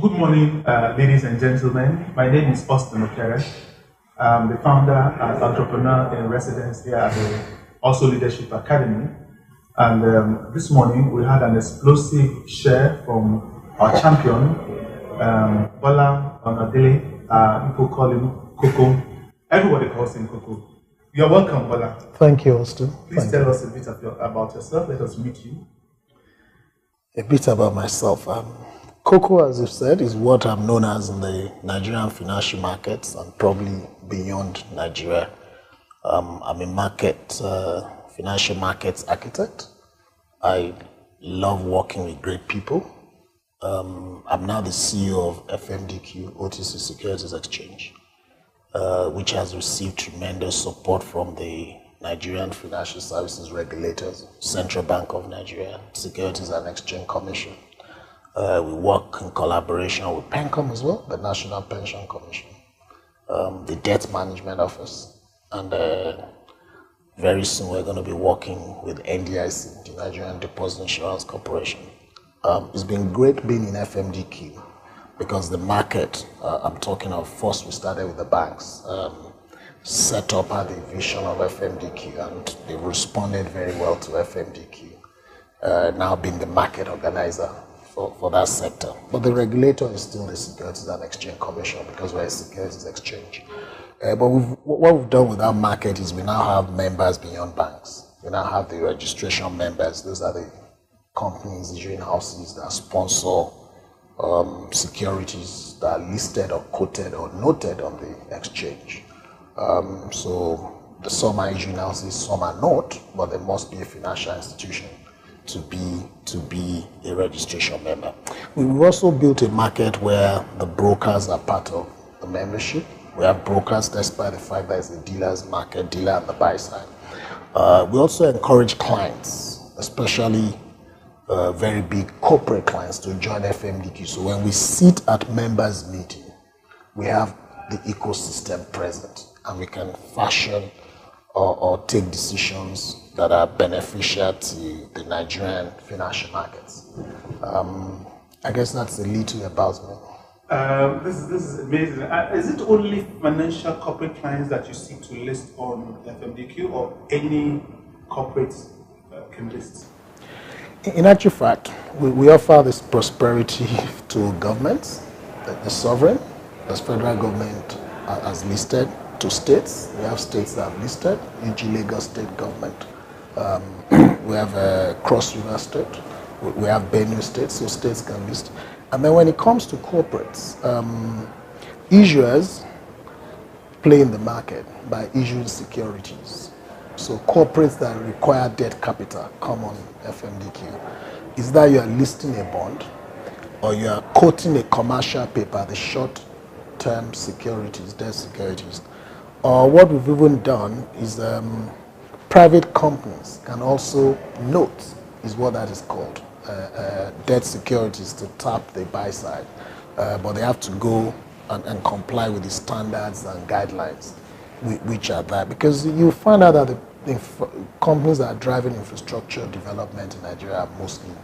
Good morning, ladies and gentlemen. My name is Austin Okere. I'm the founder and entrepreneur in residence here at the Also Leadership Academy. And this morning we had an explosive share from our champion, Bola Onadele. People call him Coco. Everybody calls him Coco. You're welcome, Bola. Thank you, Austin. Please tell us a bit about yourself. Let us meet you. A bit about myself. Coco, as you've said, is what I'm known as in the Nigerian financial markets and probably beyond Nigeria. I'm a financial markets architect. I love working with great people. I'm now the CEO of FMDQ OTC Securities Exchange, which has received tremendous support from the Nigerian Financial Services Regulators, Central Bank of Nigeria, Securities and Exchange Commission. We work in collaboration with PENCOM as well, the National Pension Commission, the Debt Management Office, and very soon we're going to be working with NDIC, the Nigerian Deposit Insurance Corporation. It's been great being in FMDQ because the market, I'm talking of, first we started with the banks, set up at the vision of FMDQ, and they responded very well to FMDQ, now being the market organizer for that sector. But the regulator is still the Securities and Exchange Commission because we're a securities exchange. But what we've done with our market is we now have members beyond banks. We now have the registration members. Those are the companies, issuing houses that sponsor securities that are listed or quoted or noted on the exchange. So some are issuing houses, some are not, but there must be a financial institution to be a registration member. We've also built a market where the brokers are part of the membership. We have brokers despite the fact that it's a dealer's market, dealer on the buy side. We also encourage clients, especially very big corporate clients, to join FMDQ. So when we sit at members meeting, we have the ecosystem present and we can fashion or take decisions that are beneficial to the Nigerian financial markets. I guess that's a little about me. This is amazing. Is it only financial corporate clients that you seek to list on FMDQ, or any corporate can list? In actual fact, we offer this prosperity to governments, the sovereign, the federal government has listed, to states. We have states that have listed, e.g. Lagos State Government. We have Cross River State. We have Benue State, so states can list. And then when it comes to corporates, issuers play in the market by issuing securities. So corporates that require debt capital come on FMDQ. Is that you are listing a bond or you are quoting a commercial paper, the short-term securities, debt securities. Or what we've even done is private companies can also note, is what that is called, debt securities to tap the buy side. But they have to go and comply with the standards and guidelines which are there. Because you find out that the companies that are driving infrastructure development in Nigeria are mostly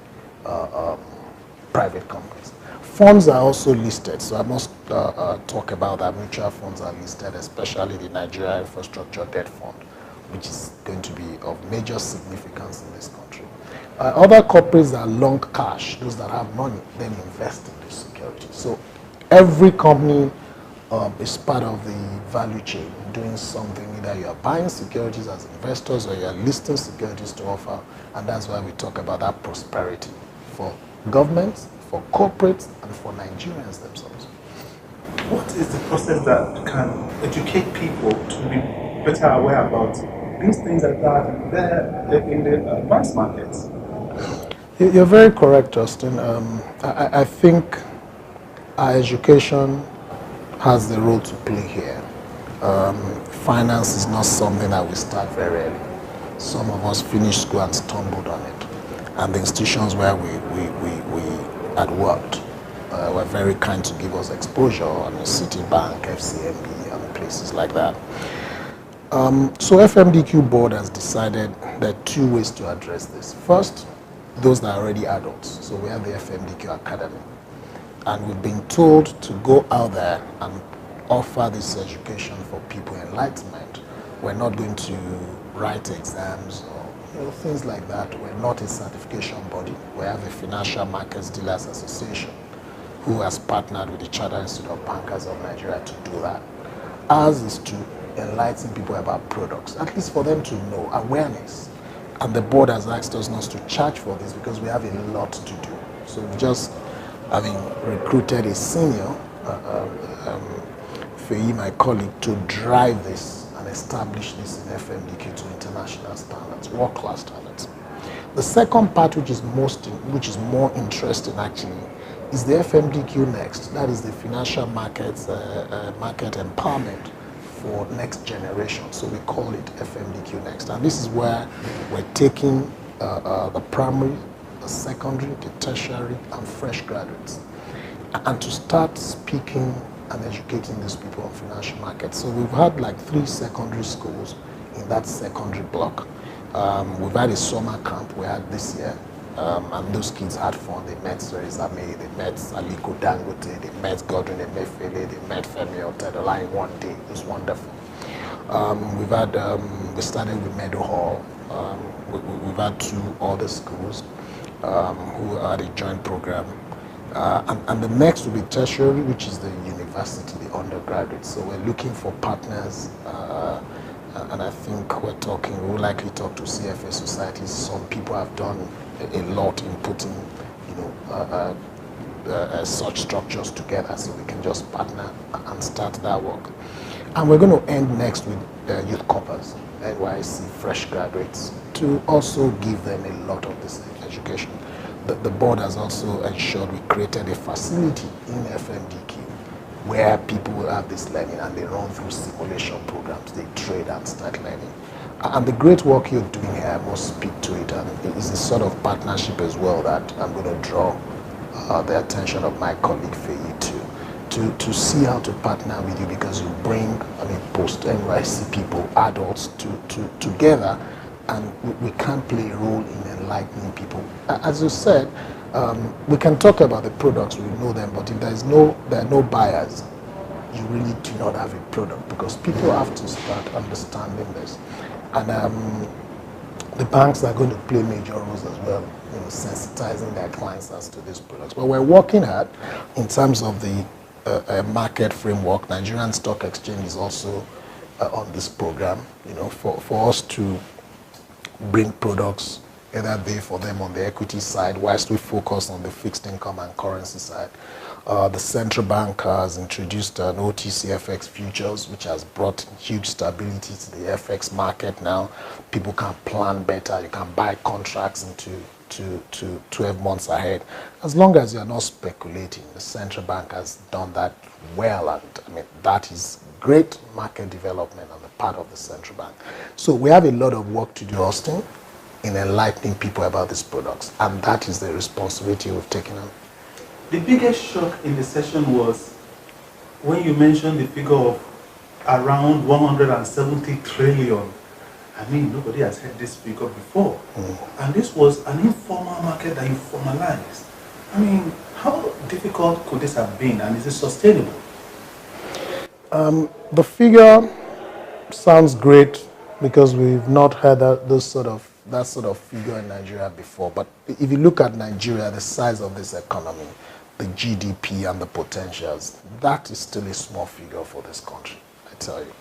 private companies. Funds are also listed, so I must talk about that. Mutual funds are listed, especially the Nigeria Infrastructure Debt Fund, which is going to be of major significance in this country. Other corporates are long cash, those that have money, then invest in this security. So every company is part of the value chain, doing something. Either you are buying securities as investors or you are listing securities to offer, and that's why we talk about that prosperity for governments, for corporates, and for Nigerians themselves. What is the process that can educate people to be better aware about these things that are there in the advanced markets? You're very correct, Justin. I think our education has the role to play here. Finance is not something that we start very early. Some of us finished school and stumbled on it. And the institutions where we had worked were very kind to give us exposure on Citibank, FCMB, and places like that. So FMDQ board has decided there are two ways to address this. First, those that are already adults. So we have the FMDQ Academy. And we've been told to go out there and offer this education for people, enlightenment. We're not going to write exams or things like that. We're not a certification body. We have a Financial Markets Dealers Association who has partnered with the Chartered Institute of Bankers of Nigeria to do that. Ours is to enlighten people about products, at least for them to know, awareness. And the board has asked us not to charge for this because we have a lot to do. So we just, recruited a senior, Feyi, my colleague, to drive this and establish this in FMDQ to international standards, world-class standards. The second part, which is more interesting actually, is the FMDQ Next. That is the financial markets, market empowerment for next generation. So we call it FMDQ Next. And this is where we're taking the primary, the secondary, the tertiary, and fresh graduates, and to start speaking and educating these people on financial markets. So we've had like 3 secondary schools in that secondary block. We've had a summer camp we had this year, and those kids had fun. They met Theresa May, they met Aliko Dangote, they met Godwin Emefiele, they met Femi Otedola in one day. It was wonderful. We started with Meadow Hall. We've had 2 other schools who had a joint program. And the next will be tertiary, which is the university, the undergraduate. So we're looking for partners, and I think we'll likely talk to CFA societies. Some people have done a lot in putting, such structures together, so we can just partner and start that work. And we're going to end next with youth corpers, NYC fresh graduates, to also give them a lot of this education. The board has also ensured we created a facility in FMDQ where people will have this learning and they run through simulation programs, they trade and start learning. And the great work you're doing here, I must speak to it, and it's a sort of partnership as well that I'm going to draw the attention of my colleague Feyi to see how to partner with you, because you bring, post-NYC people, adults together, and we can't play a role in enlightening people. As you said, we can talk about the products, we know them, but if there are no buyers, you really do not have a product, because people have to start understanding this. And the banks are going to play major roles as well, sensitizing their clients as to these products. But we're working hard in terms of the market framework. Nigerian Stock Exchange is also on this program, for us to bring products either there for them on the equity side, whilst we focus on the fixed income and currency side. The central bank has introduced an OTC FX futures, which has brought huge stability to the FX market now. People can plan better. You can buy contracts into 12 months ahead. As long as you're not speculating, the central bank has done that well, and that is great market development on the part of the central bank. So we have a lot of work to do, Austin, in enlightening people about these products, and that is the responsibility we've taken on. The biggest shock in the session was when you mentioned the figure of around 170 trillion. Nobody has heard this figure before. And this was an informal market that you formalized. How difficult could this have been, and is it sustainable? The figure sounds great because we've not had that sort of figure in Nigeria before. But if you look at Nigeria, the size of this economy, the GDP and the potentials, that is still a small figure for this country, I tell you.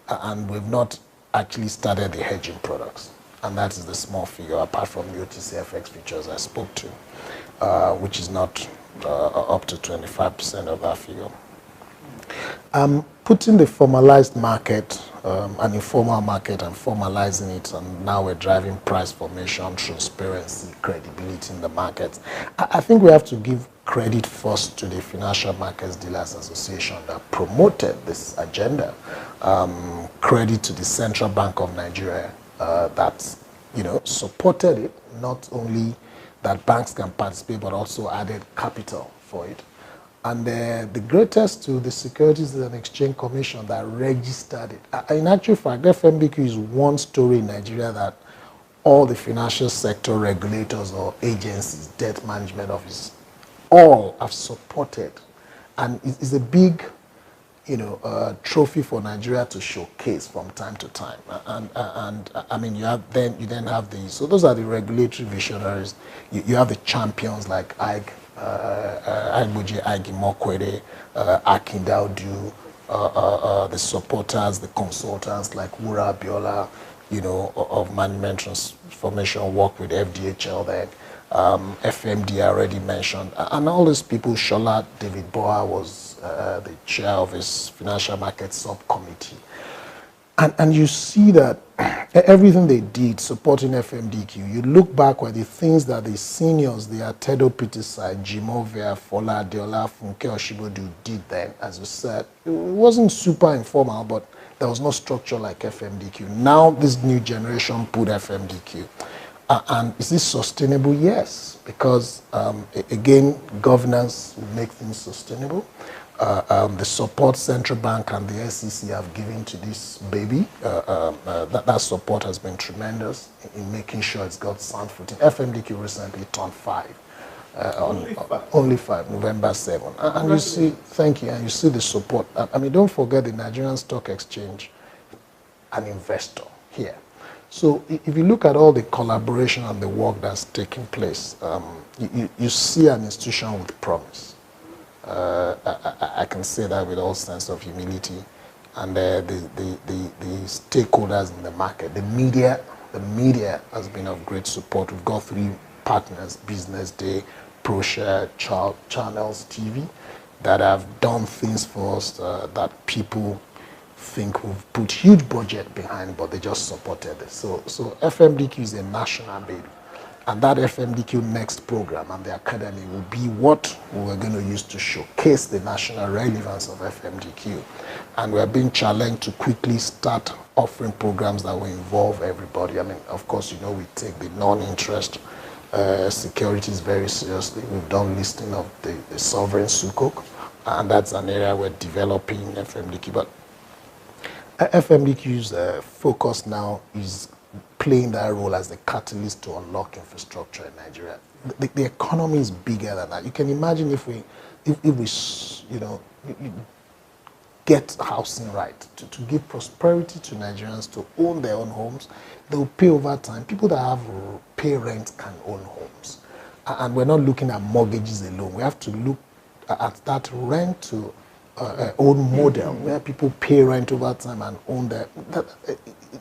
And we've not actually started the hedging products. And that is the small figure, apart from the OTC FX futures I spoke to, which is not up to 25% of that figure. Putting the formalized market, an informal market, and formalizing it, and now we're driving price formation, transparency, credibility in the markets. I think we have to give credit first to the Financial Markets Dealers Association that promoted this agenda. Credit to the Central Bank of Nigeria that supported it, not only that banks can participate, but also added capital for it. And the greatest to the Securities and Exchange Commission that registered it. In actual fact, FMDQ is one story in Nigeria that all the financial sector regulators or agencies, debt management office, all have supported, and it's a big, trophy for Nigeria to showcase from time to time. And I mean, you then have the, so those are the regulatory visionaries. You have the champions like Ig, Agboje Agimokwede, Akin Daudu, the supporters, the consultants like Wura Abiola, of management transformation work with FDHL there. FMD I already mentioned, and all these people. Shola David Boa was the chair of his financial market subcommittee. And you see that everything they did supporting FMDQ, you look back at the things that the seniors, the Atedo Pitisai, Jimovia, Fola Adeola, Funke Oshibodu did then, as you said, it wasn't super informal, but there was no structure like FMDQ. Now this new generation put FMDQ. And is this sustainable? Yes, because again, governance will make things sustainable. The support Central Bank and the SEC have given to this baby, that support has been tremendous in making sure it's got sound footing. FMDQ recently turned 5. Only 5, November 7. And you see, thank you, and you see the support. I mean, don't forget the Nigerian Stock Exchange, an investor here. So if you look at all the collaboration and the work that's taking place, you see an institution with promise. I can say that with all sense of humility. And the stakeholders in the market, the media has been of great support. We've got 3 partners, Business Day, ProShare, Channels TV, that have done things for us that people think we've put huge budget behind, but they just supported it. So FMDQ is a national baby. And that FMDQ Next program and the academy will be what we're going to use to showcase the national relevance of FMDQ. And we're being challenged to quickly start offering programs that will involve everybody. I mean, of course, we take the non-interest securities very seriously. We've done listing of the sovereign sukuk, and that's an area we're developing FMDQ. But FMDQ's focus now is playing that role as the catalyst to unlock infrastructure in Nigeria. The economy is bigger than that. You can imagine if we get housing right, to give prosperity to Nigerians to own their own homes, they'll pay over time. People that have pay rent can own homes. And we're not looking at mortgages alone. We have to look at that rent to own model where people pay rent over time and own their,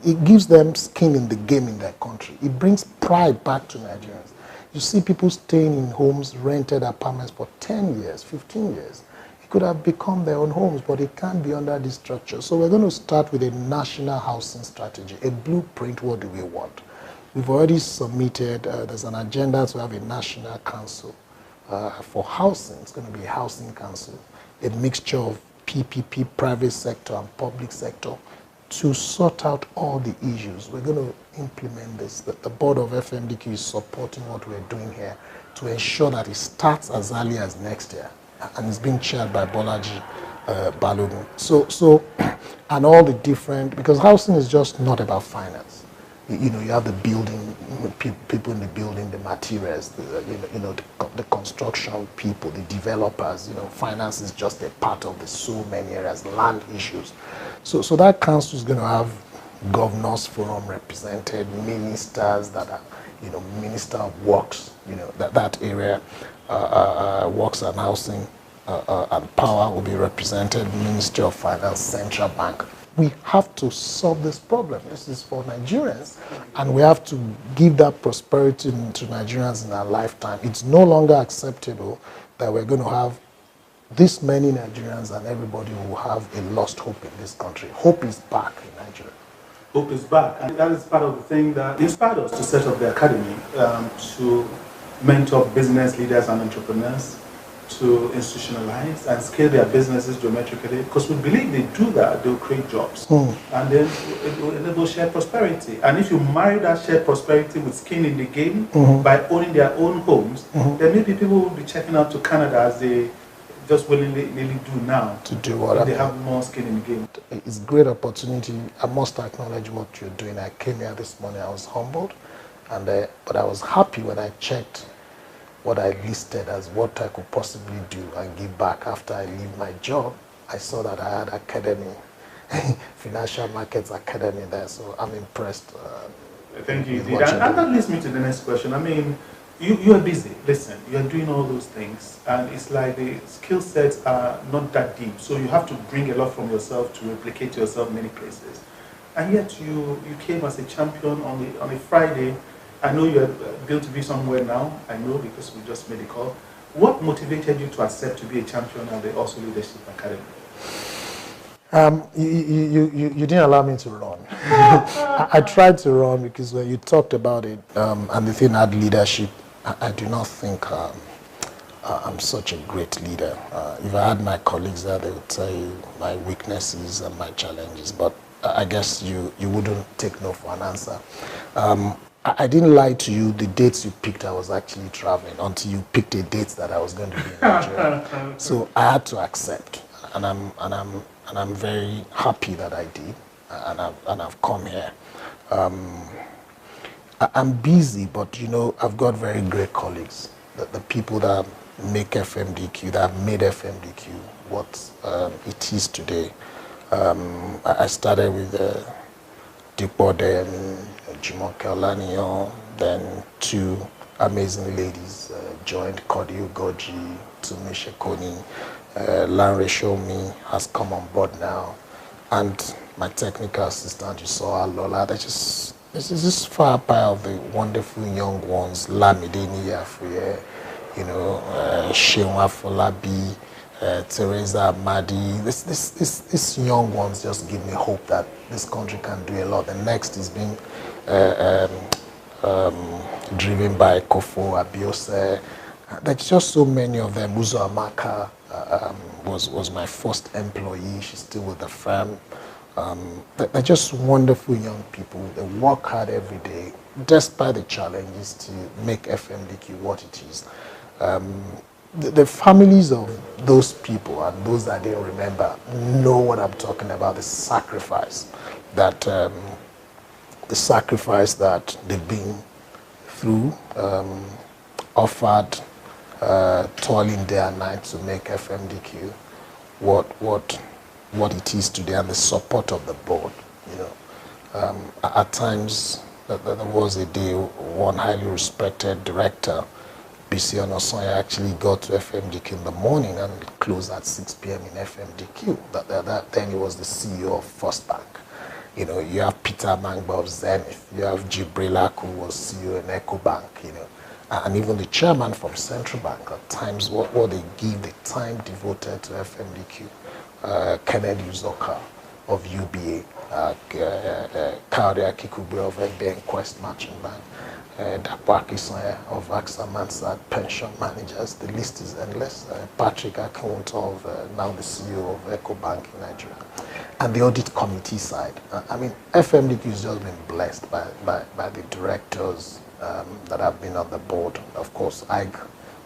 it gives them skin in the game in their country. It brings pride back to Nigerians. You see people staying in homes, rented apartments for 10 years, 15 years. It could have become their own homes, but it can't be under this structure. So we're going to start with a national housing strategy, a blueprint. What do we want? We've already submitted, there's an agenda to have a national council for housing. It's going to be a housing council, a mixture of PPP, private sector and public sector, to sort out all the issues. We're going to implement this. The board of FMDQ is supporting what we're doing here to ensure that it starts as early as next year, and it's being chaired by Bolaji Balogun. So, and all the different, because housing is just not about finance. You have the building, people in the building, the materials, the construction people, the developers. Finance is just a part of the so many areas, land issues. So that council is going to have governors forum represented, ministers that are, Minister of Works, that area, Works and Housing and Power will be represented, Ministry of Finance, Central Bank. We have to solve this problem. This is for Nigerians, and we have to give that prosperity to Nigerians in our lifetime. It's no longer acceptable that we're going to have this many Nigerians and everybody will have a lost hope in this country. Hope is back in Nigeria. Hope is back, and that is part of the thing that inspired us to set up the academy, to mentor business leaders and entrepreneurs, to institutionalize and scale their businesses geometrically, because we believe they do that, they'll create jobs. And then it will enable shared prosperity. And if you marry that shared prosperity with skin in the game by owning their own homes, then maybe people will be checking out to Canada as they just willingly do now. To do what? They have more skin in the game. It's a great opportunity. I must acknowledge what you're doing. I came here this morning, I was humbled, and but I was happy when I checked what I listed as what I could possibly do and give back after I leave my job, I saw that I had academy, financial markets academy there. So I'm impressed. Thank you. And that leads me to the next question. I mean, you are busy. Listen, you are doing all those things, and it's like the skill sets are not that deep. So you have to bring a lot from yourself to replicate yourself many places. And yet you came as a champion on a Friday. I know you're built to be somewhere now. I know because we just made a call. What motivated you to accept to be a champion at the Also Leadership Academy? You didn't allow me to run. I tried to run because when you talked about it, and the thing had leadership, I do not think I'm such a great leader. If I had my colleagues there, they would tell you my weaknesses and my challenges, but I guess you wouldn't take no for an answer. I didn't lie to you. The dates you picked, I was actually traveling until you picked a date that I was going to be in Nigeria. So I had to accept, and I'm very happy that I did, and I've come here. I'm busy, but you know, I've got very great colleagues. The people that make FMDQ, that have made FMDQ what it is today. I started with Dipode and Jumoke Olaniyan, then two amazing ladies joined, Kodi Ugoji, Tumishe Koni, Lanre Shomi has come on board now, and my technical assistant, you saw Lola. This is just far pile of the wonderful young ones, Lamide Niyafuye, you know, Shewa Folabi, Teresa Amadi. These young ones just give me hope that this country can do a lot. The next is being driven by Kofo Abiose. There's just so many of them. Uzo Amaka was my first employee. She's still with the firm. They're just wonderful young people. They work hard every day, despite the challenges, to make FMDQ what it is. The families of those people and those that didn't remember know what I'm talking about. The sacrifice that they've been through, offered, toiling day and night to make FMDQ what it is today, and the support of the board. You know, at times there was a day one highly respected director, BC Onosoya, actually got to FMDQ in the morning and closed at 6 p.m. in FMDQ. Then he was the CEO of First Bank. You know, you have Peter Mangba of Zenith. You have Jibrila, who was CEO in EcoBank. You know, and even the chairman from Central Bank. At times, what they give the time devoted to FMDQ. Kennedy Uzoka of UBA, Kaudia Kikube of FBN Quest Matching Bank, Dapaki Soya of AXA Mansard Pension Managers. The list is endless. Patrick Akinwunta of now the CEO of EcoBank in Nigeria. And the audit committee side. I mean, FMDQ has just been blessed by the directors that have been on the board. Of course, Ig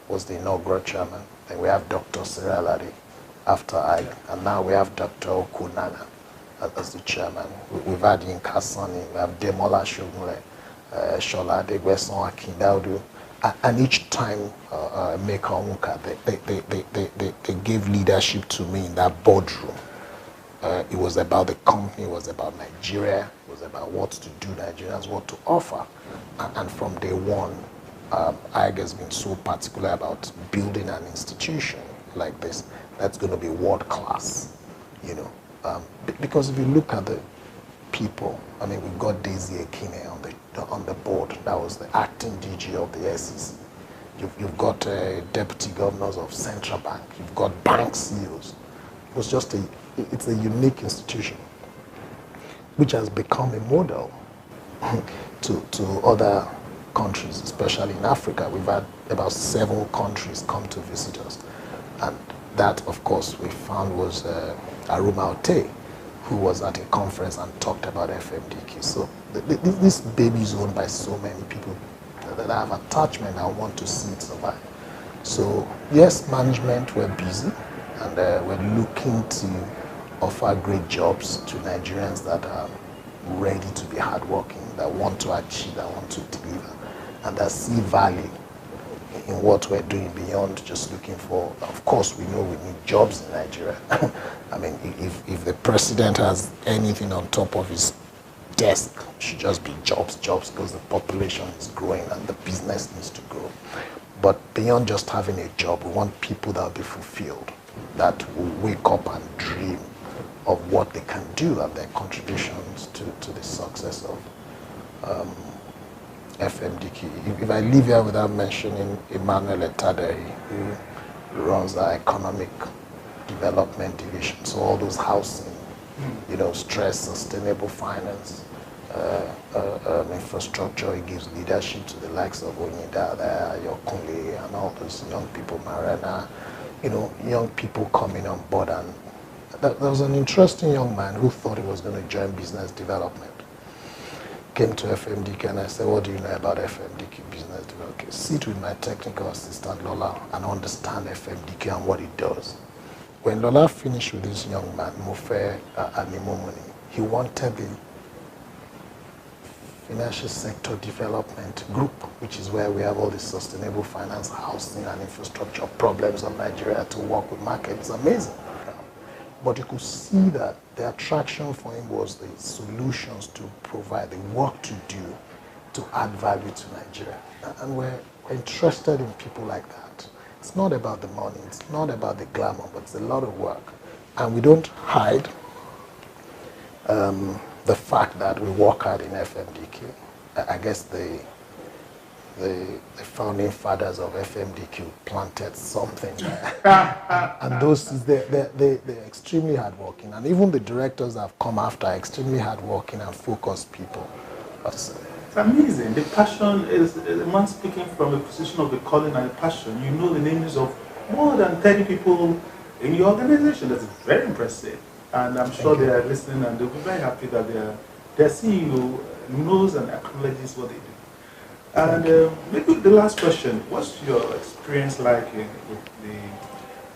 was the inaugural chairman. Then we have Dr. Sirelari after Ig, and now we have Dr. Okunana as the chairman. We've had Yinka Sani, we have Demola Shogunle, Shola Degweson Akindaudu, and each time Meka Onwuka, they gave leadership to me in that boardroom. It was about the company, it was about Nigeria, it was about what to do, Nigerians, what to offer. And from day one, IG has been so particular about building an institution like this that's going to be world class, you know. Because if you look at the people, I mean, we've got Daisy Ekine on the board. That was the acting DG of the SEC. You've got deputy governors of Central Bank. You've got bank CEOs. It was just it's a unique institution, which has become a model to other countries, especially in Africa. We've had about 7 countries come to visit us. And that, of course, we found was Aruma Ote, who was at a conference and talked about FMDQ. So this baby is owned by so many people that have attachment and want to see it survive. So yes, management, we're busy, and we're looking to offer great jobs to Nigerians that are ready to be hardworking, that want to achieve, that want to deliver, and that see value in what we're doing beyond just looking for, of course, we know we need jobs in Nigeria. I mean, if the president has anything on top of his desk, it should just be jobs, because the population is growing and the business needs to grow. But beyond just having a job, we want people that will be fulfilled, that will wake up and dream of what they can do and their contributions to the success of FMDQ. If I leave here without mentioning Emmanuel Etadei, who runs our economic development division, so all those housing, stress, sustainable finance, infrastructure, he gives leadership to the likes of Onyida, Yokunle, and all those young people, Marana, young people coming on board. And there was an interesting young man who thought he was going to join business development. Came to FMDQ and I said, what do you know about FMDQ business development? Okay, sit with my technical assistant Lola and understand FMDQ and what it does. When Lola finished with this young man, Mofe Animomoni, he wanted the financial sector development group, which is where we have all the sustainable finance, housing and infrastructure problems of Nigeria to work with markets. Amazing. But you could see that the attraction for him was the solutions to provide, the work to do to add value to Nigeria. And we're interested in people like that. It's not about the money, it's not about the glamour, but it's a lot of work. And we don't hide the fact that we work hard in FMDQ. I guess the founding fathers of FMDQ planted something there. And those, they're extremely hardworking. And even the directors that have come after are extremely hardworking and focused people. It's amazing. The passion is a man speaking from a position of the calling and the passion. You know the names of more than 30 people in your organization. That's very impressive. And I'm sure they are listening and they'll be very happy that their CEO knows and acknowledges what they do. And maybe the last question, what's your experience like with the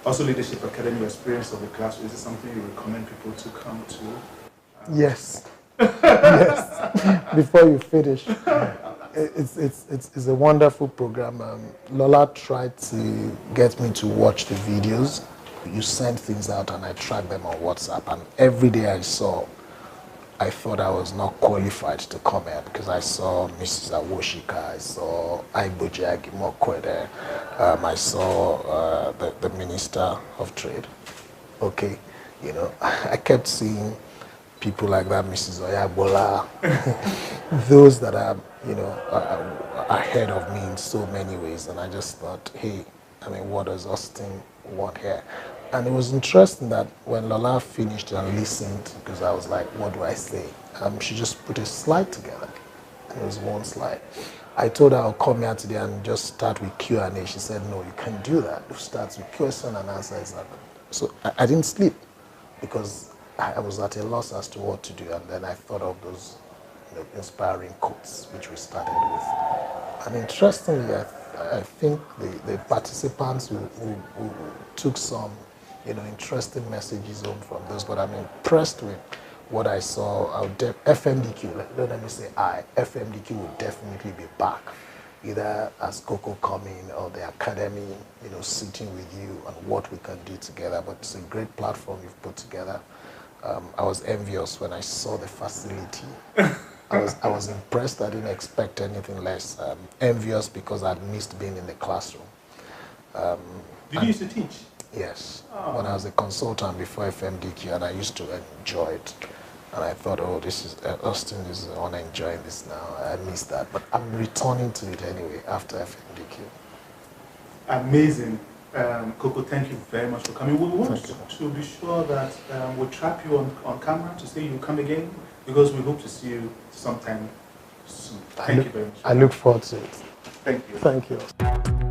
Also Leadership Academy experience of the class? Is it something you recommend people to come to? Yes. Yes. Before you finish, it's a wonderful program. Lola tried to get me to watch the videos. You send things out and I track them on WhatsApp, and every day I thought I was not qualified to come here because I saw Mrs. Awoshika, I saw Aiboji Agimokwede, I saw the Minister of Trade. Okay, I kept seeing people like that, Mrs. Oyabola, those that are, ahead of me in so many ways, and I just thought, hey, what does Austin want here? And it was interesting that when Lola finished and listened, because I was like, what do I say? She just put a slide together. And it was one slide. I told her I'll come here today and just start with Q&A. She said, no, you can't do that. It starts with question and answers. So I didn't sleep because I was at a loss as to what to do. And then I thought of those inspiring quotes, which we started with. And interestingly, I think the participants who took some interesting messages home from those, but I'm impressed with what I saw. FMDQ, let me say FMDQ will definitely be back, either as Coco coming or the academy, sitting with you and what we can do together. But it's a great platform you've put together. I was envious when I saw the facility. I was impressed. I didn't expect anything less. Envious because I'd missed being in the classroom. Did you used to teach? Yes. Oh. When I was a consultant before FMDQ, and I used to enjoy it. And I thought, oh, Austin is on enjoying this now. I missed that. But I'm returning to it anyway after FMDQ. Amazing. Coco, thank you very much for coming. We want to be sure that we'll trap you on camera to say you come again, because we hope to see you sometime soon. Thank you very much. I look forward to it. Thank you. Thank you.